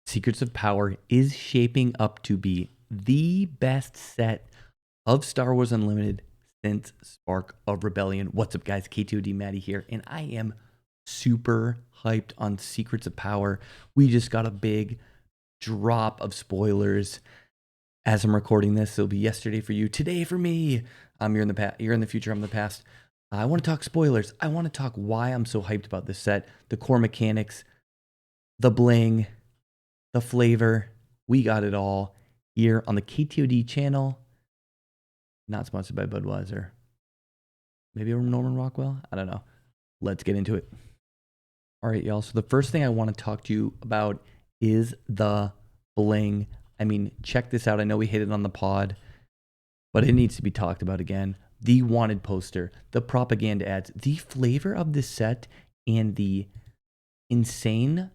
Secrets of Power is shaping up to be the best set of Star Wars Unlimited since Spark of Rebellion. What's up, guys? KTOD Matty here, and I am super hyped on Secrets of Power. We just got a big drop of spoilers. As I'm recording this, it'll be yesterday for you, today for me. You're in the past, you're in the future, I'm the past. I want to talk spoilers. I want to talk why I'm so hyped about this set, the core mechanics, the bling, the flavor. We got it all here on the KTOD channel. Not sponsored by Budweiser. Maybe Norman Rockwell? I don't know. Let's get into it. All right, y'all. So the first thing I want to talk to you about is the bling. I mean, check this out. I know we hit it on the pod, but it needs to be talked about again. The wanted poster, the propaganda ads, the flavor of this set, and the insane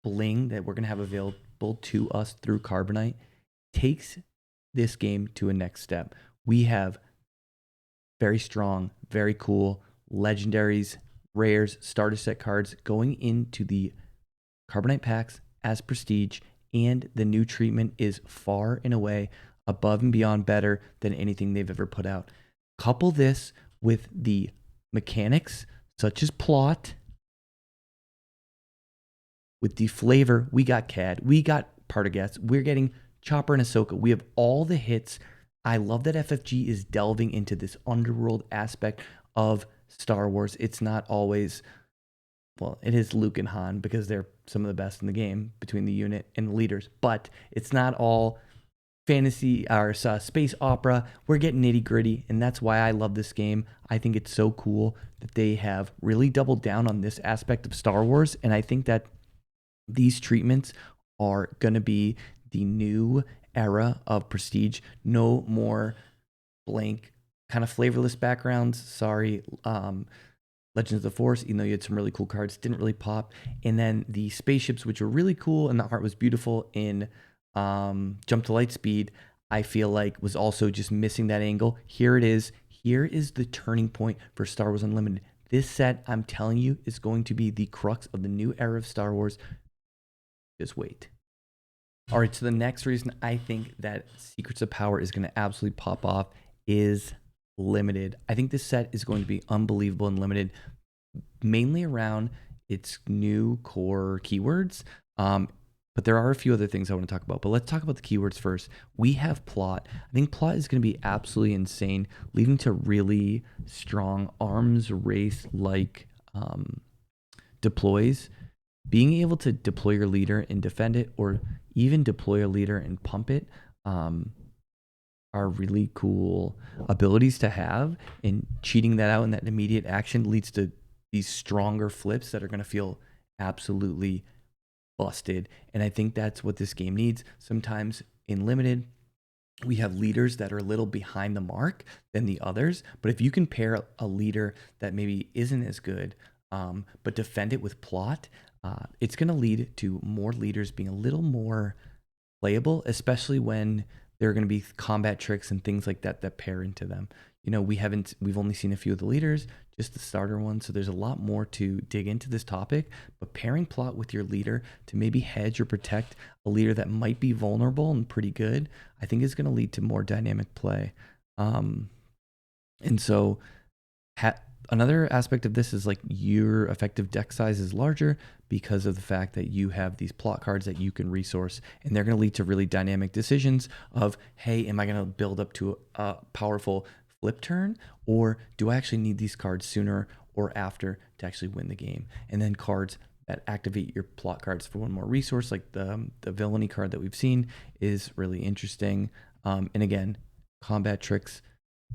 bling that we're going to have available to us through Carbonite takes this game to a next step. We have very strong, very cool legendaries, rares, starter set cards going into the Carbonite packs as prestige, and the new treatment is far and away above and beyond better than anything they've ever put out. Couple this with the mechanics such as plot, with the flavor. We got CAD, we got Partagats, we're getting Chopper and Ahsoka. We have all the hits. I love that FFG is delving into this underworld aspect of Star Wars. It's not always, well, it is Luke and Han because they're some of the best in the game between the unit and the leaders, but it's not all fantasy or space opera. We're getting nitty gritty, and that's why I love this game. I think it's so cool that they have really doubled down on this aspect of Star Wars, and I think that these treatments are going to be the new era of prestige. No more blank, kind of flavorless backgrounds. Sorry, Legends of the Force, even though you had some really cool cards, didn't really pop. And then the spaceships, which were really cool, and the art was beautiful in Jump to Lightspeed, I feel like was also just missing that angle. Here it is. Here is the turning point for Star Wars Unlimited. This set, I'm telling you, is going to be the crux of the new era of Star Wars. Just wait. All right, so the next reason I think that Secrets of Power is going to absolutely pop off is limited. I think this set is going to be unbelievable and limited, mainly around its new core keywords. But there are a few other things I want to talk about. But let's talk about the keywords first. We have plot. I think plot is going to be absolutely insane, leading to really strong arms race-like deploys. Being able to deploy your leader and defend it, or even deploy a leader and pump it, are really cool abilities to have. And cheating that out in that immediate action leads to these stronger flips that are going to feel absolutely busted. And I think that's what this game needs. Sometimes in limited, we have leaders that are a little behind the mark than the others, but if you can pair a leader that maybe isn't as good, but defend it with plot, it's going to lead to more leaders being a little more playable, especially when there are going to be combat tricks and things like that that pair into them. You know, we've only seen a few of the leaders, just the starter ones, so there's a lot more to dig into this topic. But pairing plot with your leader to maybe hedge or protect a leader that might be vulnerable and pretty good, I think is going to lead to more dynamic play. And so another aspect of this is like your effective deck size is larger because of the fact that you have these plot cards that you can resource, and they're going to lead to really dynamic decisions of, hey, am I going to build up to a powerful flip turn, or do I actually need these cards sooner or after to actually win the game? And then cards that activate your plot cards for one more resource, like the villainy card that we've seen, is really interesting. And again, combat tricks.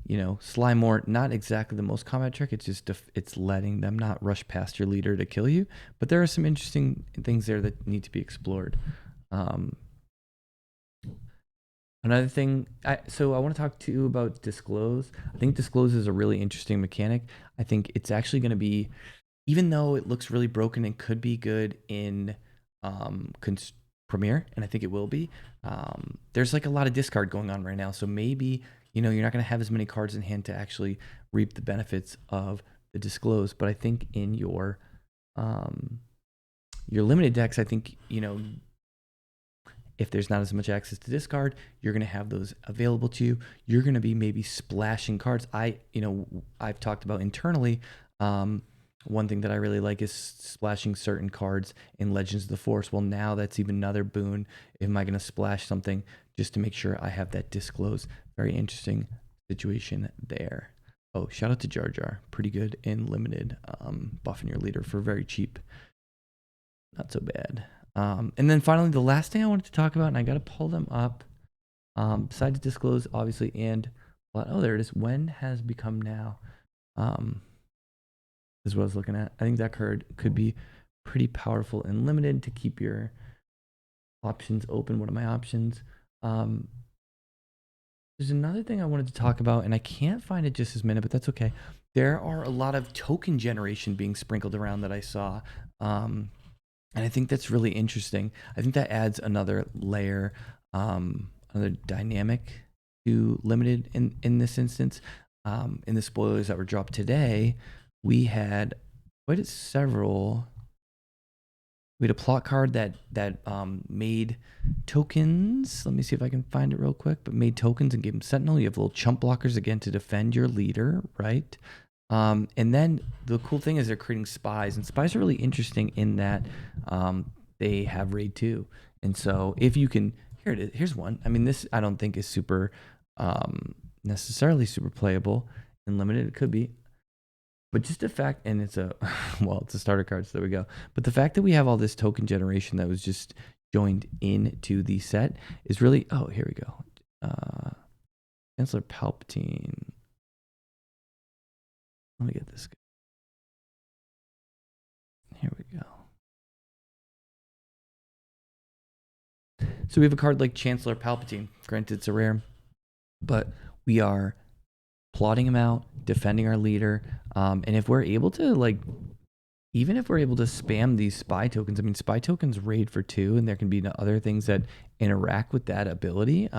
You know, Slymore, not exactly the most combat trick. It's just it's letting them not rush past your leader to kill you. But there are some interesting things there that need to be explored. Another thing, so I want to talk to you about Disclose. I think Disclose is a really interesting mechanic. I think it's actually going to be, even though it looks really broken and could be good in Premiere, and I think it will be, there's like a lot of discard going on right now. So maybe, you know, you're not going to have as many cards in hand to actually reap the benefits of the Disclose. But I think in your limited decks, I think, you know, if there's not as much access to discard, you're going to have those available to you. You're going to be maybe splashing cards. I've talked about internally. One thing that I really like is splashing certain cards in Legends of the Force. Well, now that's even another boon. Am I going to splash something just to make sure I have that disclose? Very interesting situation there. Oh, shout out to Jar Jar. Pretty good in limited. Buffing your leader for very cheap. Not so bad. And then finally, the last thing I wanted to talk about, and I got to pull them up. Besides disclose, obviously, and oh, there it is. When has become now. Is what I was looking at. I think that card could be pretty powerful and limited to keep your options open. What are my options? There's another thing I wanted to talk about, and I can't find it just this minute, but that's okay. There are a lot of token generation being sprinkled around that I saw. And I think that's really interesting. I think that adds another layer, another dynamic to limited in this instance. In the spoilers that were dropped today, we had quite several. We had a plot card that made tokens. Let me see if I can find it real quick. But made tokens and gave them Sentinel. You have little chump blockers again to defend your leader, right? And then the cool thing is they're creating spies, and spies are really interesting in that they have raid 2. And so if you can, here it is. Here's one. I mean, this I don't think is super necessarily super playable in limited. It could be. But just the fact, and it's a, well, it's a starter card, so there we go. But the fact that we have all this token generation that was just joined into the set is really, oh, here we go. Chancellor Palpatine. Let me get this. Here we go. So we have a card like Chancellor Palpatine. Granted, it's a rare, but we are plotting him out, defending our leader, and if we're able to even if we're able to spam these spy tokens, I mean, spy tokens raid for 2, and there can be other things that interact with that ability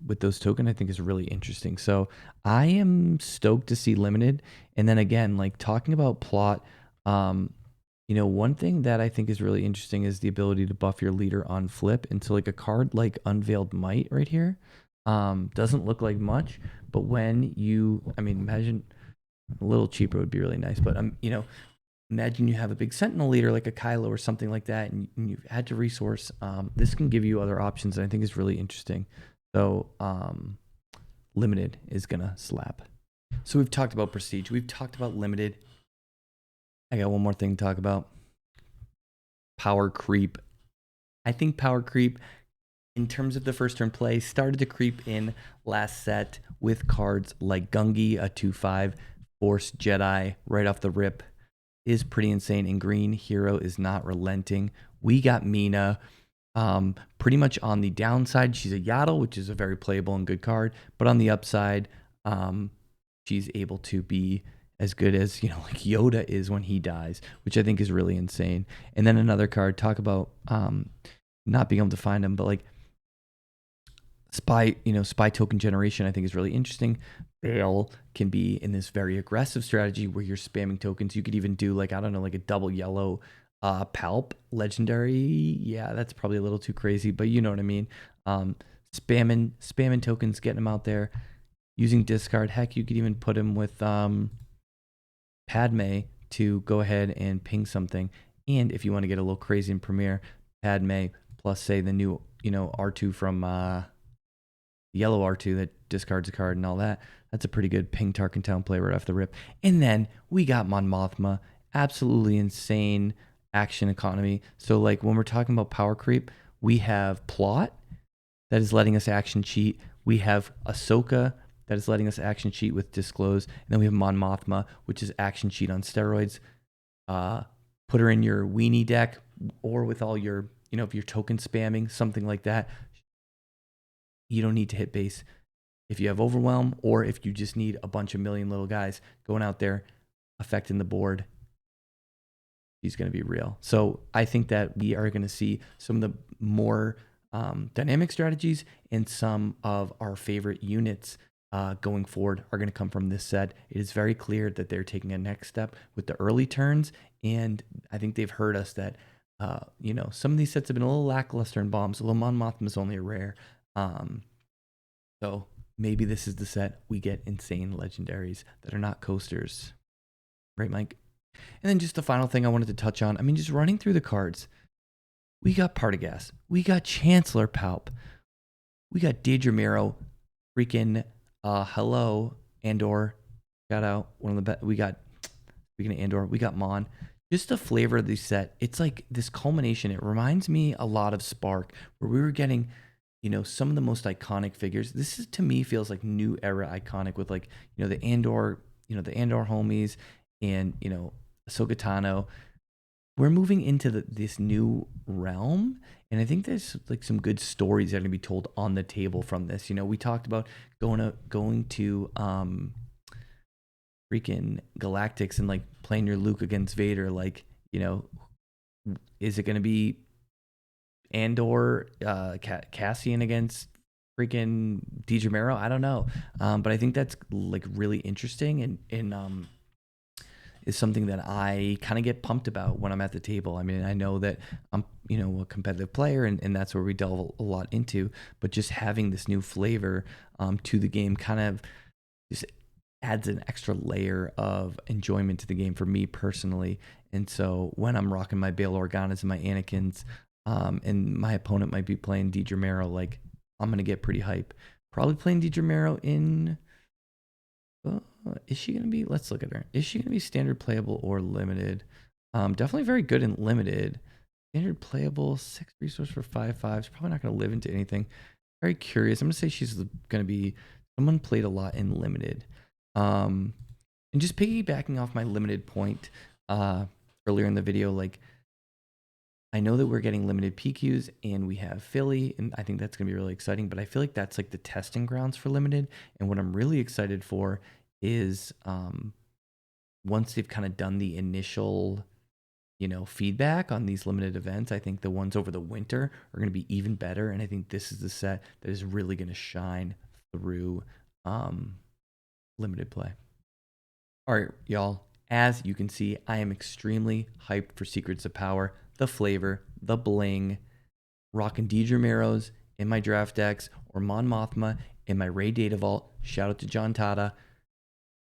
with those tokens. I think is really interesting. So I am stoked to see limited. And then again, like talking about plot, one thing that I think is really interesting is the ability to buff your leader on flip. And so like a card like Unveiled Might right here doesn't look like much, but when imagine a little cheaper would be really nice, but imagine you have a big Sentinel leader like a Kylo or something like that, and you've had to resource. This can give you other options, and I think is really interesting. So limited is gonna slap. So we've talked about prestige, we've talked about limited. I got one more thing to talk about. Power creep. I think power creep, in terms of the first turn play, started to creep in last set with cards like Gungi, a 2/5, Force Jedi right off the rip. Is pretty insane. And green hero is not relenting. We got Mina pretty much on the downside. She's a Yaddle, which is a very playable and good card. But on the upside, she's able to be as good as, like Yoda is when he dies, which I think is really insane. And then another card, talk about not being able to find them, but like spy token generation, I think is really interesting. Bale can be in this very aggressive strategy where you're spamming tokens. You could even do like a double yellow Palp legendary. Yeah, that's probably a little too crazy, but you know what I mean. Spamming tokens, getting them out there, using discard. Heck, you could even put him with Padme to go ahead and ping something. And if you want to get a little crazy in Premiere, Padme plus say the new R2 from yellow R2 that discards a card and all that. That's a pretty good ping Tarkin Town play right off the rip. And then we got Mon Mothma. Absolutely insane action economy. So like when we're talking about power creep, we have plot that is letting us action cheat. We have Ahsoka that is letting us action cheat with disclose. And then we have Mon Mothma, which is action cheat on steroids. Put her in your weenie deck or with all your, if you're token spamming, something like that. You don't need to hit base. If you have overwhelm or if you just need a bunch of million little guys going out there affecting the board, he's going to be real. So I think that we are going to see some of the more dynamic strategies and some of our favorite units going forward are going to come from this set. It is very clear that they're taking a next step with the early turns, and I think they've heard us that Some of these sets have been a little lackluster in bombs. Although Mon Mothma is only a rare. Um, so maybe this is the set we get insane legendaries that are not coasters. Right, Mike? And then just the final thing I wanted to touch on. I mean, just running through the cards. We got Partagaz. We got Chancellor Palp. We got Deidre Mero. Freaking hello, Andor. Shout out. One of the best. We got, speaking of Andor, we got Mon. Just the flavor of the set. It's like this culmination. It reminds me a lot of Spark, where we were getting, some of the most iconic figures. This is, to me, feels like new era iconic with like, the Andor, the Andor homies and, Ahsoka Tano. We're moving into this new realm, and I think there's like some good stories that are gonna be told on the table from this. We talked about going to freaking Galactics and like playing your Luke against Vader. Like, is it gonna be Andor, Cassian against freaking DiGiamero? I don't know, but I think that's like really interesting and is something that I kind of get pumped about when I'm at the table. I mean, I know that I'm, a competitive player and that's where we delve a lot into, but just having this new flavor to the game kind of just adds an extra layer of enjoyment to the game for me personally. And so when I'm rocking my Bail Organas and my Anakins, and my opponent might be playing Deidre Mero, like I'm going to get pretty hype. Probably playing Deidre Mero in... is she going to be, let's look at her. Is she going to be standard playable or limited? Definitely very good in limited. Standard playable, 6 resource for 5/5. She's probably not going to live into anything. Very curious. I'm going to say she's going to be someone played a lot in limited. And just piggybacking off my limited point earlier in the video, like I know that we're getting limited PQs and we have Philly, and I think that's going to be really exciting, but I feel like that's like the testing grounds for limited. And what I'm really excited for is once they've kind of done the initial, feedback on these limited events, I think the ones over the winter are going to be even better. And I think this is the set that is really going to shine through limited play. All right, y'all. As you can see, I am extremely hyped for Secrets of Power, the flavor, the bling, rocking Deidre Meros in my draft decks, or Mon Mothma in my Ray Data Vault. Shout out to John Tata.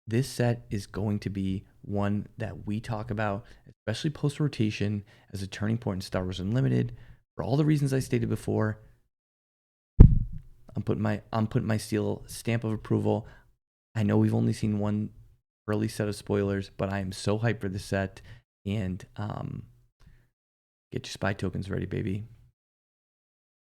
This set is going to be one that we talk about, especially post-rotation, as a turning point in Star Wars Unlimited. For all the reasons I stated before, I'm putting my seal stamp of approval. I know we've only seen one early set of spoilers, but I am so hyped for this set. And get your spy tokens ready, baby.